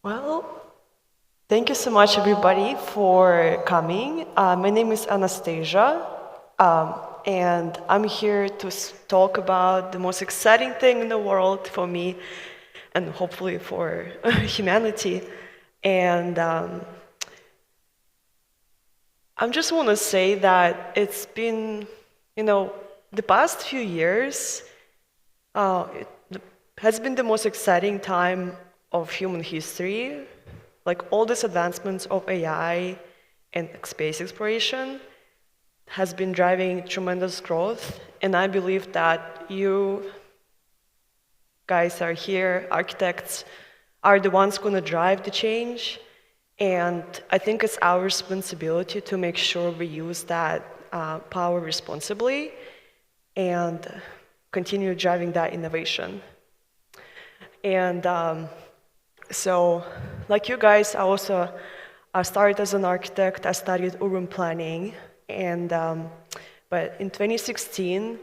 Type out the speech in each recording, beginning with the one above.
Well, thank you so much, everybody, for coming. My name is Anastasia, and I'm here to talk about the most exciting thing in the world for me, and hopefully for humanity. And I just want to say that it's been, the past few years, it has been the most exciting time of human history. Like all these advancements of AI and space exploration has been driving tremendous growth. And I believe that you guys are here, architects, are the ones going to drive the change. And I think it's our responsibility to make sure we use that power responsibly and continue driving that innovation. And so, like you guys, I started as an architect. I studied urban planning, and but in 2016,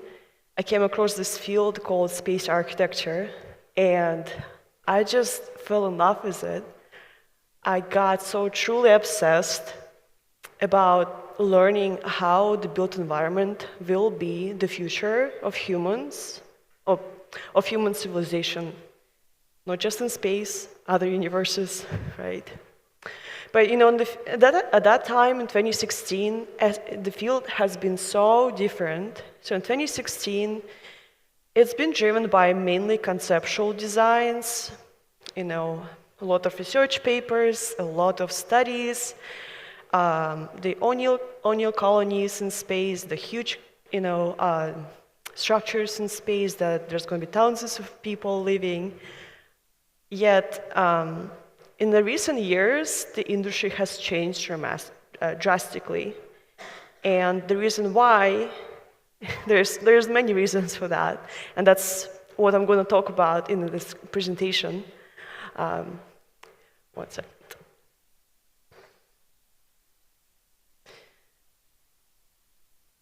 I came across this field called space architecture, and I just fell in love with it. I got so truly obsessed about learning how the built environment will be the future of humans, of human civilization. Not just in space, other universes, right? But at that time in 2016, the field has been so different. So in 2016, it's been driven by mainly conceptual designs, a lot of research papers, a lot of studies, the O'Neill colonies in space, the huge, structures in space that there's going to be thousands of people living. Yet, in the recent years, the industry has changed drastically. And the reason why, there's many reasons for that. And that's what I'm going to talk about in this presentation. One second.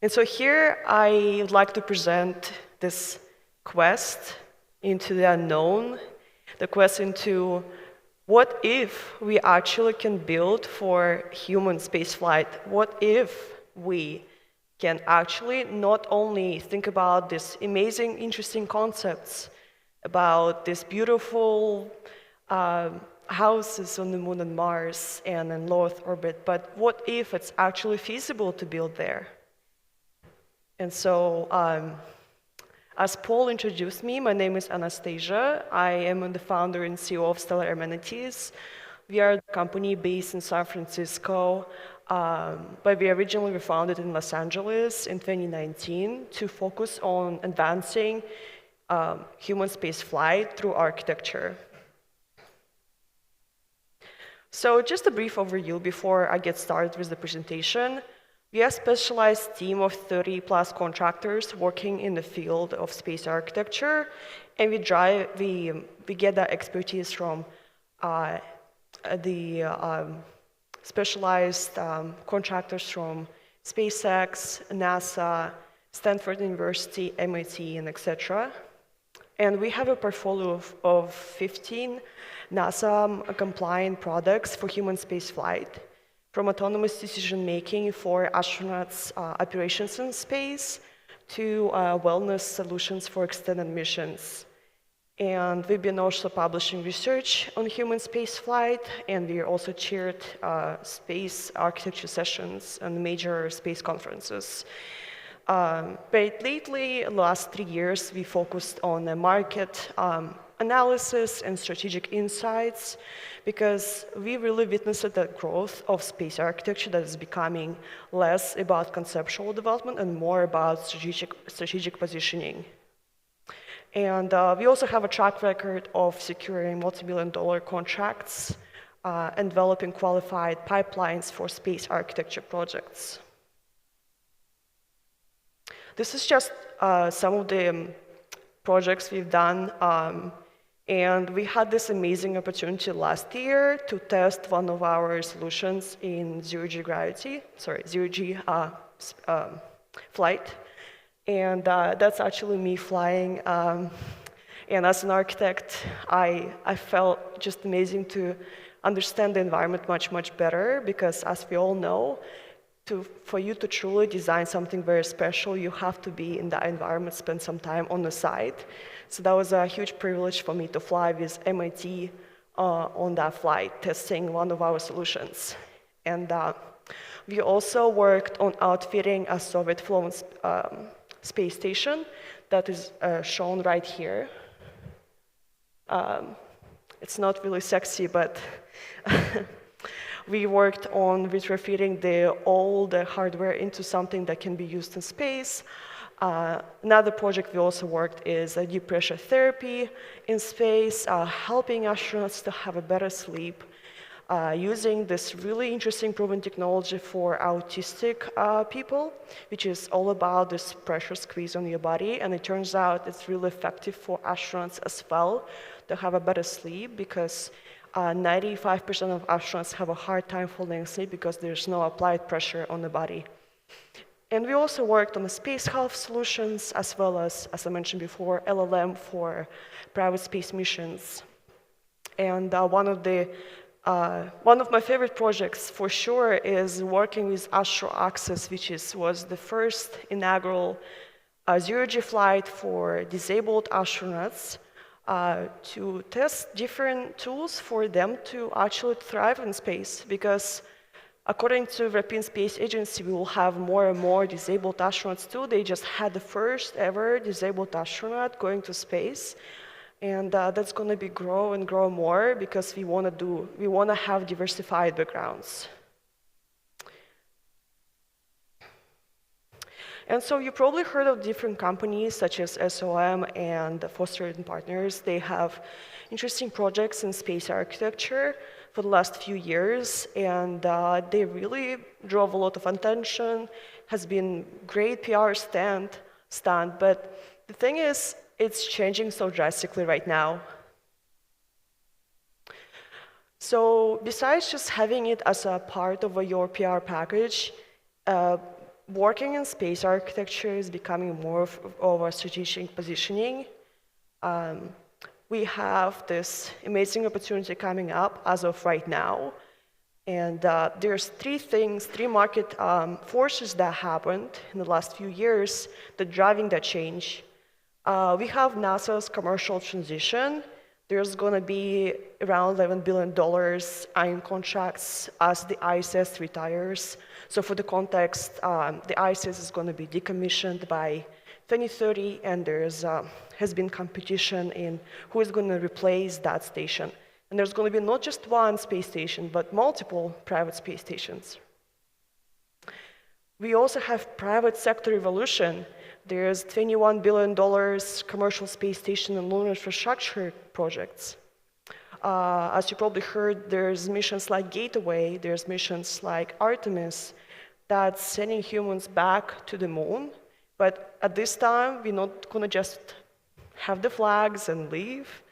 And so here, I would like to present this quest into the unknown, the question to what if we actually can build for human spaceflight? What if we can actually not only think about these amazing, interesting concepts about these beautiful houses on the moon and Mars and in low Earth orbit, but what if it's actually feasible to build there? And so, as Paul introduced me, my name is Anastasia. I am the founder and CEO of Stellar Amenities. We are a company based in San Francisco, but we originally were founded in Los Angeles in 2019 to focus on advancing human space flight through architecture. So just a brief overview before I get started with the presentation. We are a specialized team of 30+ contractors working in the field of space architecture, and we get that expertise from the specialized contractors from SpaceX, NASA, Stanford University, MIT, and etc. And we have a portfolio of 15 NASA-compliant products for human spaceflight, from autonomous decision-making for astronauts' operations in space to wellness solutions for extended missions. And we've been also publishing research on human spaceflight, and we also chaired space architecture sessions and major space conferences. But lately, the last 3 years, we focused on the market analysis and strategic insights, because we really witnessed the growth of space architecture that is becoming less about conceptual development and more about strategic positioning. And we also have a track record of securing multi-million-dollar contracts and developing qualified pipelines for space architecture projects. This is just some of the projects we've done. And we had this amazing opportunity last year to test one of our solutions in zero-G flight. And that's actually me flying. And as an architect, I felt just amazing to understand the environment much, much better, because as we all know, for you to truly design something very special, you have to be in that environment, spend some time on the site. So that was a huge privilege for me to fly with MIT on that flight, testing one of our solutions. And we also worked on outfitting a Soviet-flown space station that is shown right here. It's not really sexy, but we worked on retrofitting all the hardware into something that can be used in space. Another project we also worked is deep pressure therapy in space, helping astronauts to have a better sleep, using this really interesting proven technology for autistic people, which is all about this pressure squeeze on your body. And it turns out it's really effective for astronauts as well to have a better sleep, because 95% of astronauts have a hard time falling asleep because there's no applied pressure on the body. And we also worked on the space health solutions, as well as I mentioned before, LLM for private space missions. And one of my favorite projects for sure is working with Astro Access, which was the first inaugural zero-G flight for disabled astronauts to test different tools for them to actually thrive in space. Because according to the European Space Agency, we will have more and more disabled astronauts too. They just had the first ever disabled astronaut going to space. And that's going to be grow and grow more, because we want to have diversified backgrounds. And so you probably heard of different companies such as SOM and Foster & Partners. They have interesting projects in space architecture for the last few years, and they really drove a lot of attention, has been great PR stunt, but the thing is, it's changing so drastically right now. So besides just having it as a part of your PR package, working in space architecture is becoming more of a strategic positioning. We have this amazing opportunity coming up as of right now. And there's three market forces that happened in the last few years that are driving that change. We have NASA's commercial transition. There's going to be around $11 billion in contracts as the ISS retires. So for the context, the ISS is going to be decommissioned by 2030, and has been competition in who is going to replace that station. And there's going to be not just one space station, but multiple private space stations. We also have private sector evolution. There's $21 billion commercial space station and lunar infrastructure projects. As you probably heard, there's missions like Gateway, there's missions like Artemis that's sending humans back to the moon. But at this time, we're not going to just have the flags and leave.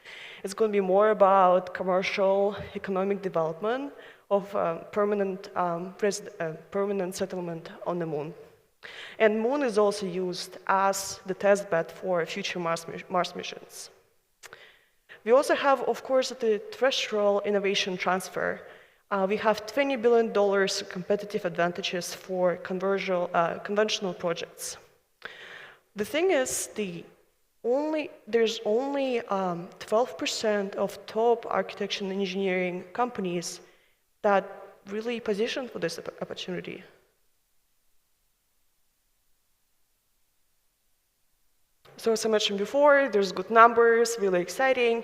It's going to be more about commercial economic development of permanent settlement on the moon. And moon is also used as the test bed for future Mars missions. We also have, of course, the terrestrial innovation transfer. We have $20 billion competitive advantages for conventional projects. The thing is, there's only 12% of top architecture and engineering companies that really position for this opportunity. So as I mentioned before, there's good numbers, really exciting.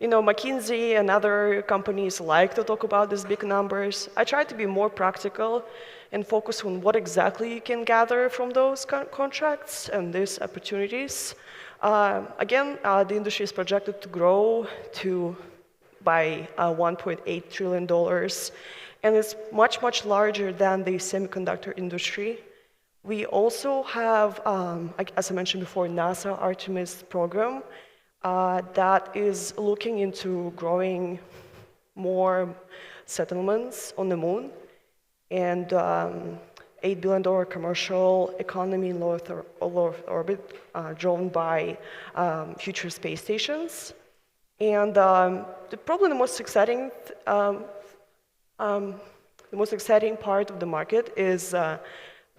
McKinsey and other companies like to talk about these big numbers. I try to be more practical and focus on what exactly you can gather from those contracts and these opportunities. Again, the industry is projected to grow by $1.8 trillion, and it's much, much larger than the semiconductor industry. We also have, as I mentioned before, NASA Artemis program that is looking into growing more settlements on the moon, and $8 billion commercial economy in low Earth orbit driven by future space stations. And probably the most exciting part of the market is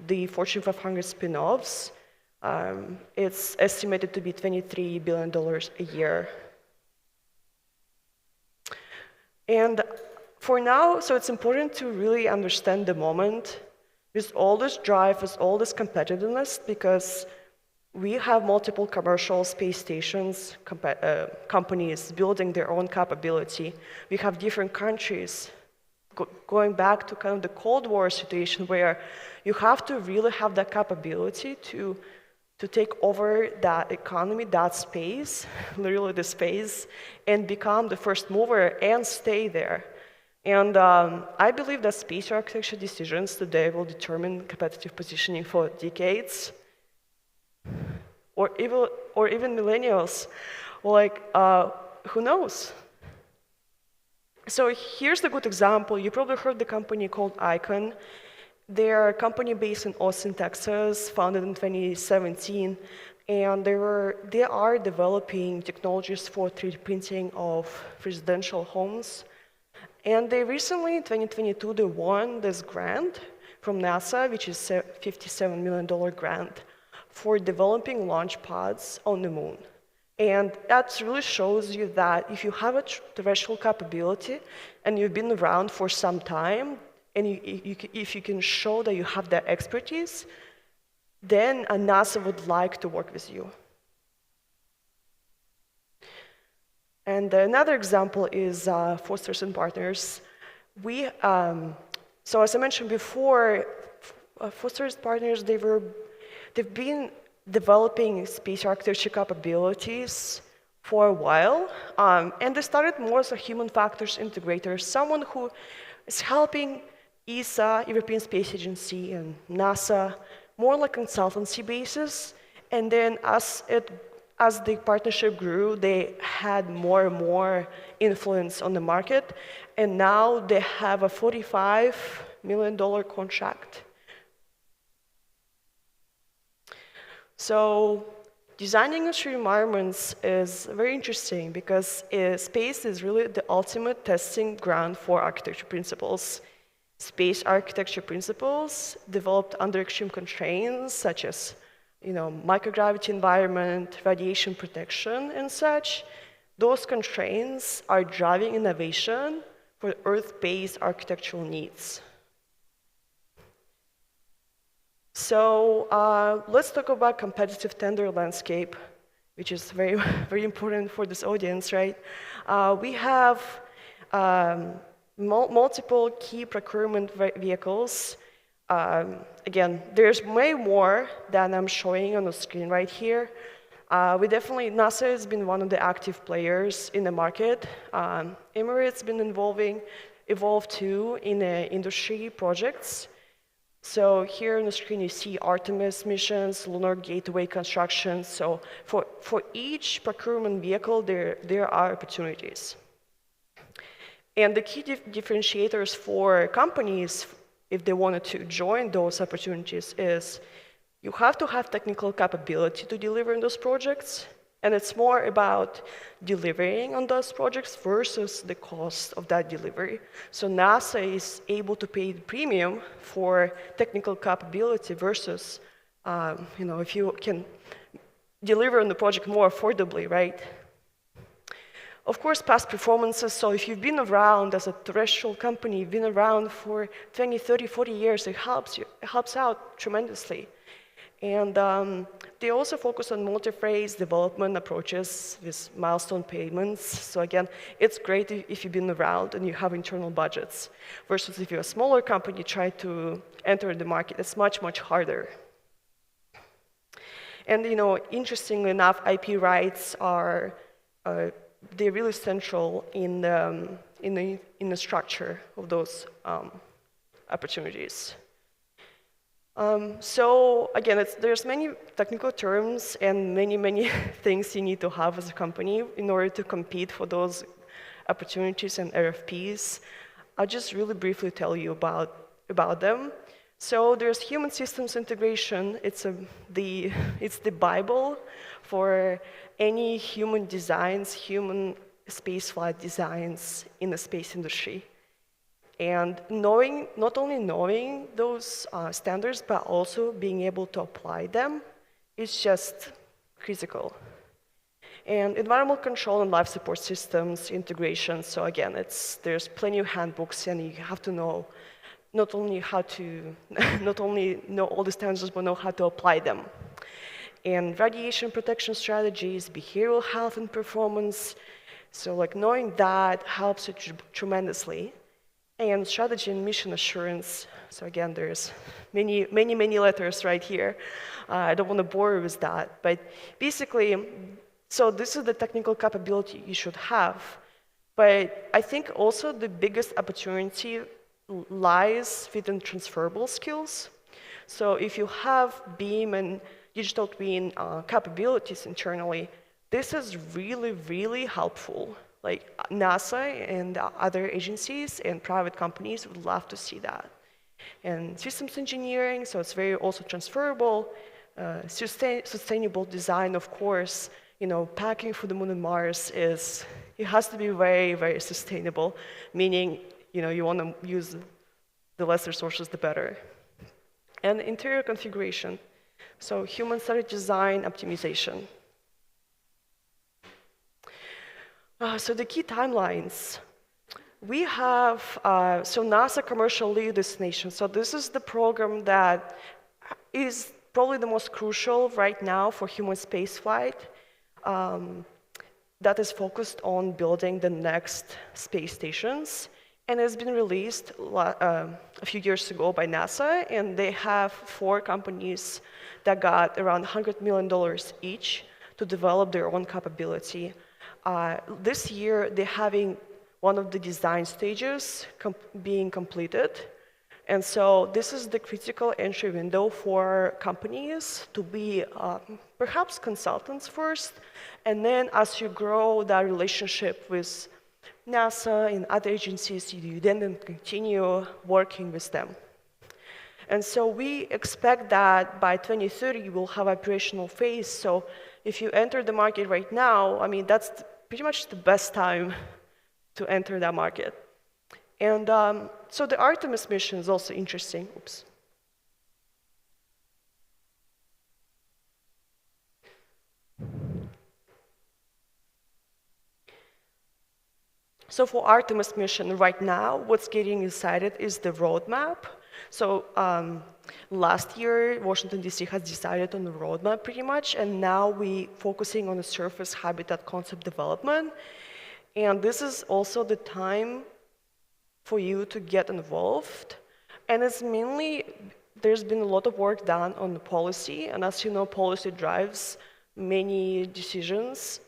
the Fortune 500 spin-offs. It's estimated to be $23 billion a year. And for now, so it's important to really understand the moment with all this drive, with all this competitiveness, because we have multiple commercial space stations, companies building their own capability. We have different countries going back to kind of the Cold War situation where you have to really have that capability to take over that economy, that space, literally the space, and become the first mover and stay there. And I believe that space architecture decisions today will determine competitive positioning for decades, or even millennials. Like, who knows? So here's the good example. You probably heard the company called Icon. They're a company based in Austin, Texas, founded in 2017, and they are developing technologies for 3D printing of residential homes. And they recently, in 2022, they won this grant from NASA, which is a $57 million grant for developing launch pods on the moon. And that really shows you that if you have a terrestrial capability and you've been around for some time, and if you can show that you have that expertise, then NASA would like to work with you. And another example is Foster's and Partners. So as I mentioned before, Foster's Partners, they've been developing space architecture capabilities for a while, and they started more as a human factors integrator, someone who is helping ESA, European Space Agency, and NASA, more like consultancy basis. And then as the partnership grew, they had more and more influence on the market, and now they have a $45 million contract. So designing industry environments is very interesting because space is really the ultimate testing ground for architecture principles. Space architecture principles developed under extreme constraints such as microgravity environment, radiation protection, and such. Those constraints are driving innovation for Earth-based architectural needs. So let's talk about competitive tender landscape, which is very, very important for this audience, right? We have multiple key procurement vehicles. Again, there's way more than I'm showing on the screen right here. NASA has been one of the active players in the market. Emirates been evolved too in industry projects. So here on the screen you see Artemis missions, Lunar Gateway construction. So for each procurement vehicle, there are opportunities. And the key differentiators for companies, if they wanted to join those opportunities, is you have to have technical capability to deliver on those projects, and it's more about delivering on those projects versus the cost of that delivery. So NASA is able to pay the premium for technical capability versus, if you can deliver on the project more affordably, right? Of course, past performances, so if you've been around as a terrestrial company, you've been around for 20, 30, 40 years, it helps out tremendously. And they also focus on multi-phase development approaches with milestone payments. So again, it's great if you've been around and you have internal budgets, versus if you're a smaller company, try to enter the market, it's much, much harder. And interestingly enough, IP rights are they're really central in the structure of those opportunities. So again, there's many technical terms and many things you need to have as a company in order to compete for those opportunities and RFPs. I'll just really briefly tell you about them. So there's human systems integration. It's the Bible for any human designs, human spaceflight designs in the space industry. And knowing, not only knowing those standards, but also being able to apply them is just critical. And environmental control and life support systems integration. So again, there's plenty of handbooks, and you have to know not only how to, not only know all the standards, but know how to apply them. And radiation protection strategies, behavioral health and performance. So like knowing that helps you tremendously. And strategy and mission assurance. So again, there's many, many, many letters right here. I don't want to bore you with that. But basically, so this is the technical capability you should have. But I think also the biggest opportunity lies within transferable skills. So if you have BEAM and digital twin capabilities internally, this is really, really helpful. Like NASA and other agencies and private companies would love to see that. And systems engineering, so it's very also transferable. Sustainable design, of course, packing for the moon and Mars it has to be very, very sustainable, meaning, you want to use the less resources, the better. And interior configuration, so human-centered design optimization. So the key timelines. We have, so NASA commercial lead destination. So this is the program that is probably the most crucial right now for human spaceflight. That is focused on building the next space stations. And it's been released a few years ago by NASA, and they have 4 companies that got around $100 million each to develop their own capability. This year, they're having one of the design stages being completed. And so this is the critical entry window for companies to be perhaps consultants first, and then as you grow that relationship with NASA and other agencies, you then continue working with them. And so we expect that by 2030, we'll have operational phase. So if you enter the market right now, I mean, that's pretty much the best time to enter that market. And so the Artemis mission is also interesting. Oops. So for Artemis mission right now, what's getting decided is the roadmap. So last year, Washington, D.C. has decided on the roadmap pretty much, and now we're focusing on the surface habitat concept development. And this is also the time for you to get involved. And it's mainly, there's been a lot of work done on the policy, and as you know, policy drives many decisions.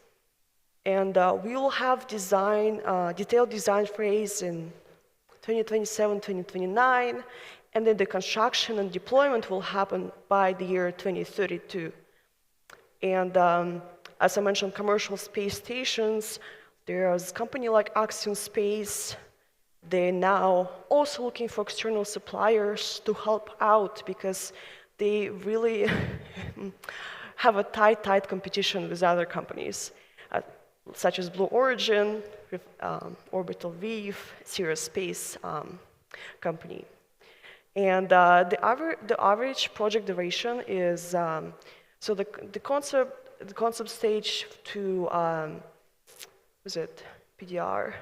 And we will have detailed design phase in 2027, 2029, and then the construction and deployment will happen by the year 2032. And as I mentioned, commercial space stations, there's a company like Axiom Space. They're now also looking for external suppliers to help out because they really have a tight competition with other companies, such as Blue Origin, Orbital Reef, Sirius Space company. And the average project duration is, so the concept stage to, was it PDR?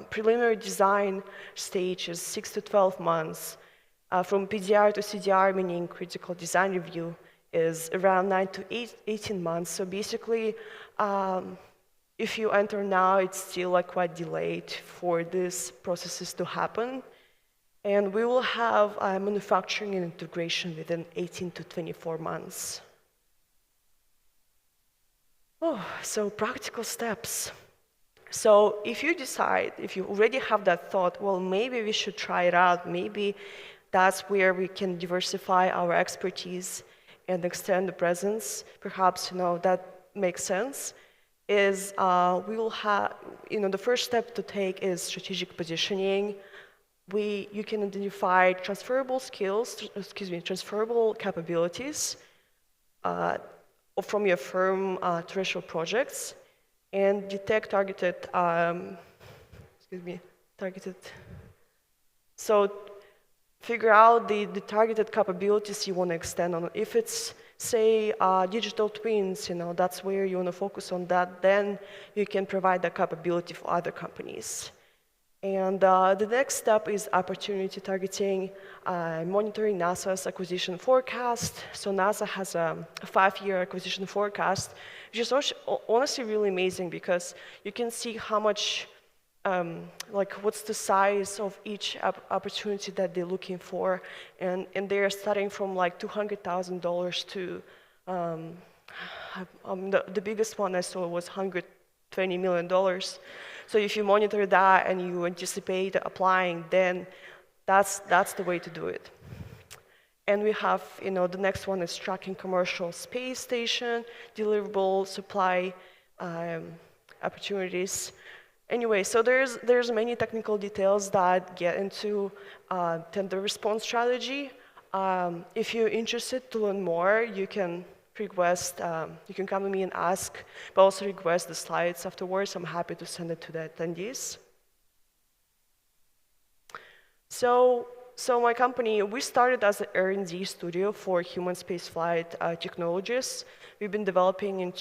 Preliminary design stage is 6 to 12 months. From PDR to CDR, meaning critical design review, is around 9 to 18 months. So basically, if you enter now, it's still like quite delayed for these processes to happen. And we will have manufacturing and integration within 18 to 24 months. Oh, so practical steps. So if you decide, if you already have that thought, well, maybe we should try it out, maybe that's where we can diversify our expertise and extend the presence, perhaps, that makes sense, is we will have, the first step to take is strategic positioning. You can identify transferable skills, transferable capabilities from your firm terrestrial projects. and detect targeted, so figure out the targeted capabilities you want to extend on. If it's, say, digital twins, that's where you want to focus on that, then you can provide that capability for other companies. And the next step is opportunity targeting, monitoring NASA's acquisition forecast. So NASA has a 5-year acquisition forecast, which is honestly really amazing because you can see how much, what's the size of each opportunity that they're looking for. And they're starting from like $200,000 to, the biggest one I saw was $120 million. So if you monitor that and you anticipate applying, then that's the way to do it. And we have, the next one is tracking commercial space station, deliverable supply opportunities. Anyway, so there's many technical details that get into tender response strategy. If you're interested to learn more, you can request, you can come to me and ask, but also request the slides afterwards. I'm happy to send it to the attendees. So my company, we started as an R&D studio for human spaceflight technologies. We've been developing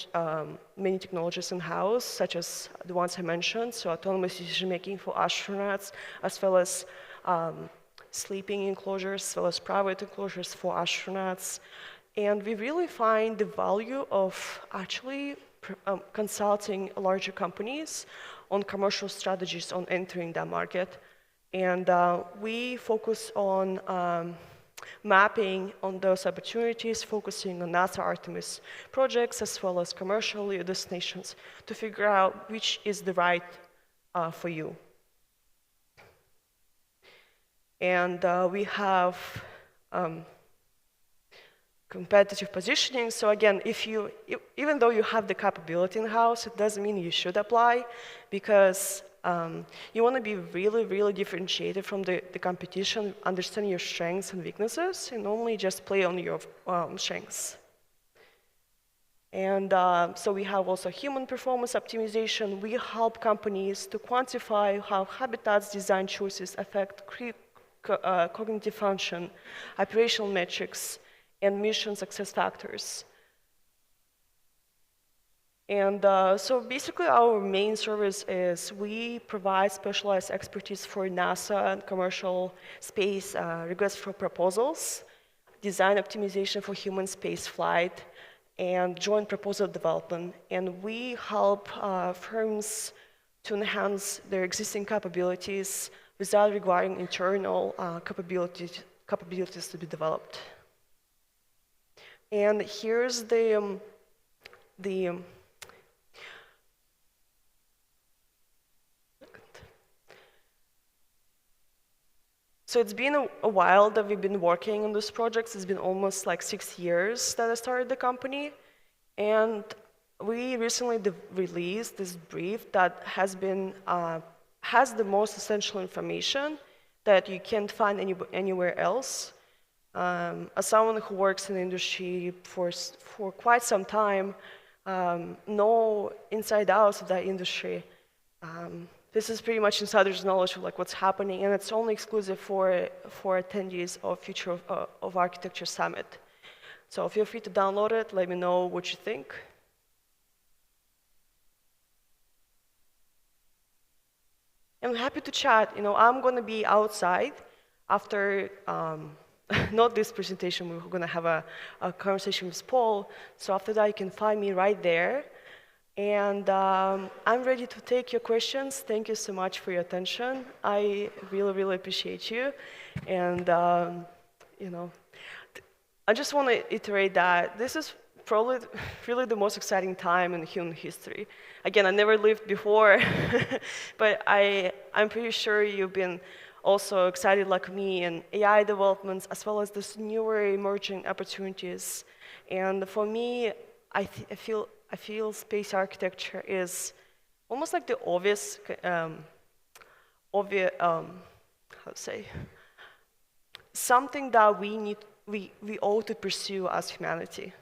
many technologies in-house, such as the ones I mentioned, so autonomous decision-making for astronauts, as well as sleeping enclosures, as well as private enclosures for astronauts. And we really find the value of actually consulting larger companies on commercial strategies on entering that market. And we focus on mapping on those opportunities, focusing on NASA Artemis projects, as well as commercial destinations, to figure out which is the right for you. And we have competitive positioning. So again, even though you have the capability in-house, it doesn't mean you should apply, because you want to be really, really differentiated from the competition, understand your strengths and weaknesses, and only just play on your strengths. And so we have also human performance optimization. We help companies to quantify how habitats design choices affect cognitive function, operational metrics, and mission success factors. And so basically our main service is we provide specialized expertise for NASA and commercial space requests for proposals, design optimization for human space flight, and joint proposal development. And we help firms to enhance their existing capabilities without requiring internal capabilities to be developed. And here's so it's been a while that we've been working on these projects. It's been almost like 6 years that I started the company. And we recently released this brief that has the most essential information that you can't find anywhere else. As someone who works in the industry for quite some time, know inside out of that industry. This is pretty much insider's knowledge of like what's happening, and it's only exclusive for attendees of Future of Architecture Summit. So feel free to download it. Let me know what you think. I'm happy to chat. I'm going to be outside after. Not this presentation, we're going to have a conversation with Paul. So after that, you can find me right there. And I'm ready to take your questions. Thank you so much for your attention. I really, really appreciate you. And, I just want to iterate that this is probably really the most exciting time in human history. Again, I never lived before, but I'm pretty sure you've been also excited like me in AI developments, as well as this newer emerging opportunities. And for me, I feel space architecture is almost like the obvious, something that we ought to pursue as humanity.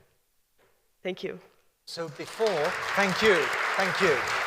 Thank you. So thank you. Thank you.